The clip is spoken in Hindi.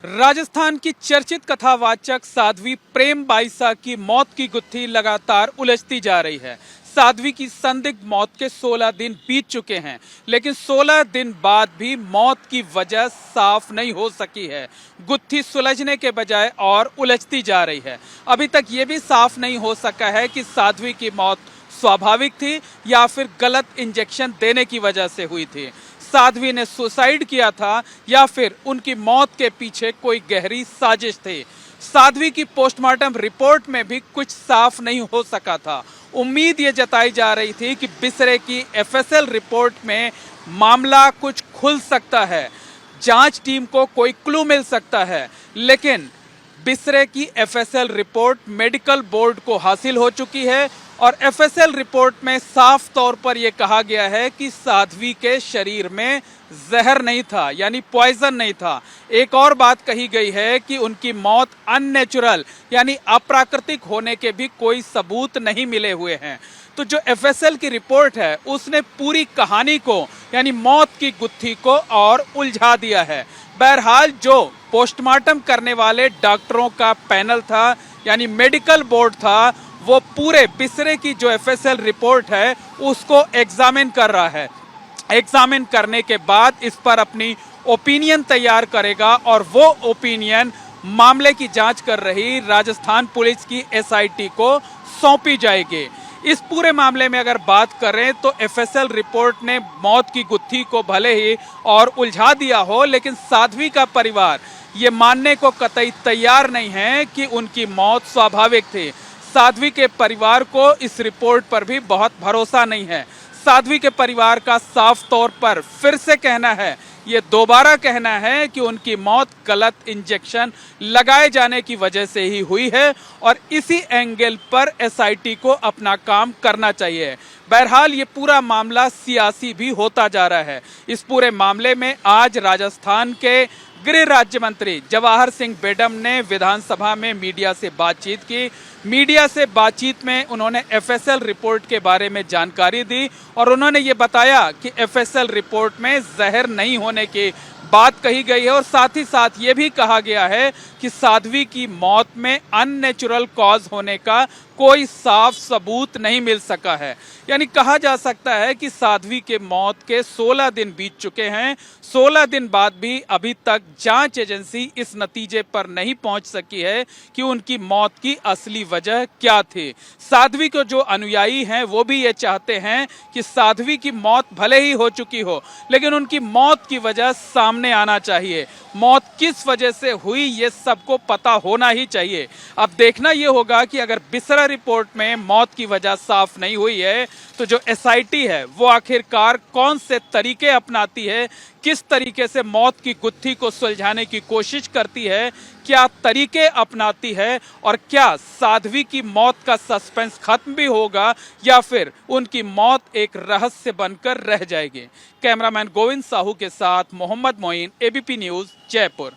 राजस्थान की चर्चित कथावाचक साध्वी प्रेम बाईसा की मौत की गुत्थी लगातार उलझती जा रही है। साध्वी की संदिग्ध मौत के 16 दिन बीत चुके हैं, लेकिन 16 दिन बाद भी मौत की वजह साफ नहीं हो सकी है। गुत्थी सुलझने के बजाय और उलझती जा रही है। अभी तक ये भी साफ नहीं हो सका है कि साध्वी की मौत स्वाभाविक थी या फिर गलत इंजेक्शन देने की वजह से हुई थी। साध्वी ने सुसाइड किया था या फिर उनकी मौत के पीछे कोई गहरी साजिश थी। साध्वी की पोस्टमार्टम रिपोर्ट में भी कुछ साफ नहीं हो सका था। उम्मीद ये जताई जा रही थी कि बिसरे की एफएसएल रिपोर्ट में मामला कुछ खुल सकता है, जांच टीम को कोई क्लू मिल सकता है, लेकिन बिसरे की एफएसएल रिपोर्ट मेडिकल बोर्ड को हासिल हो चुकी है और एफएसएल रिपोर्ट में साफ तौर पर यह कहा गया है कि साध्वी के शरीर में जहर नहीं था, यानी पॉइजन नहीं था। एक और बात कही गई है कि उनकी मौत अननेचुरल यानी अप्राकृतिक होने के भी कोई सबूत नहीं मिले हुए हैं। तो जो एफएसएल की रिपोर्ट है उसने पूरी कहानी को यानी मौत की गुत्थी को और उलझा दिया है। बहरहाल जो पोस्टमार्टम करने वाले डॉक्टरों का पैनल था यानी मेडिकल बोर्ड था, वो पूरे बिसरे की जो एफएसएल रिपोर्ट है उसको एग्जामिन कर रहा है। एग्जामिन करने के बाद इस पर अपनी ओपिनियन तैयार करेगा और वो ओपिनियन मामले की जांच कर रही राजस्थान पुलिस की एसआईटी को सौंपी जाएगी। इस पूरे मामले में अगर बात करें तो एफएसएल रिपोर्ट ने मौत की गुत्थी को भले ही और उलझा दिया हो, लेकिन साध्वी का परिवार ये मानने को कतई तैयार नहीं है कि उनकी मौत स्वाभाविक थी। साध्वी के परिवार को इस रिपोर्ट पर भी बहुत भरोसा नहीं है। साध्वी के परिवार का साफ तौर पर फिर से कहना है, ये दोबारा कहना है कि उनकी मौत गलत इंजेक्शन लगाए जाने की वजह से ही हुई है और इसी एंगल पर एसआईटी को अपना काम करना चाहिए। बहरहाल ये पूरा मामला सियासी भी होता जा रहा है। इस पूरे मामले में आज राजस्थान के गृह राज्य मंत्री जवाहर सिंह बेडम ने विधानसभा में मीडिया से बातचीत की। मीडिया से बातचीत में उन्होंने एफएसएल रिपोर्ट के बारे में जानकारी दी और उन्होंने ये बताया कि एफएसएल रिपोर्ट में जहर नहीं होने की बात कही गई है और साथ ही साथ ये भी कहा गया है कि साध्वी की मौत में अननेचुरल कॉज होने का कोई साफ सबूत नहीं मिल सका है। यानी कहा जा सकता है कि साध्वी के मौत के 16 दिन बीत चुके हैं। 16 दिन बाद भी अभी तक जांच एजेंसी इस नतीजे पर नहीं पहुंच सकी है कि उनकी मौत की असली वजह क्या थी। साध्वी को जो अनुयायी हैं वो भी ये चाहते हैं कि साध्वी की मौत भले ही हो चुकी हो, लेकिन उनकी मौत की वजह सामने आना चाहिए। मौत किस वजह से हुई ये सबको पता होना ही चाहिए। अब देखना ये होगा कि अगर बिसरा रिपोर्ट में मौत की वजह साफ नहीं हुई है तो जो एसआईटी है वो आखिरकार कौन से तरीके अपनाती है, किस तरीके से मौत की गुत्थी को सुलझाने की कोशिश करती है, क्या तरीके अपनाती है और क्या साध्वी की मौत का सस्पेंस खत्म भी होगा या फिर उनकी मौत एक रहस्य बनकर रह जाएगी। कैमरामैन गोविंद साहू के साथ मोहम्मद मोइन, एबीपी न्यूज़, जयपुर।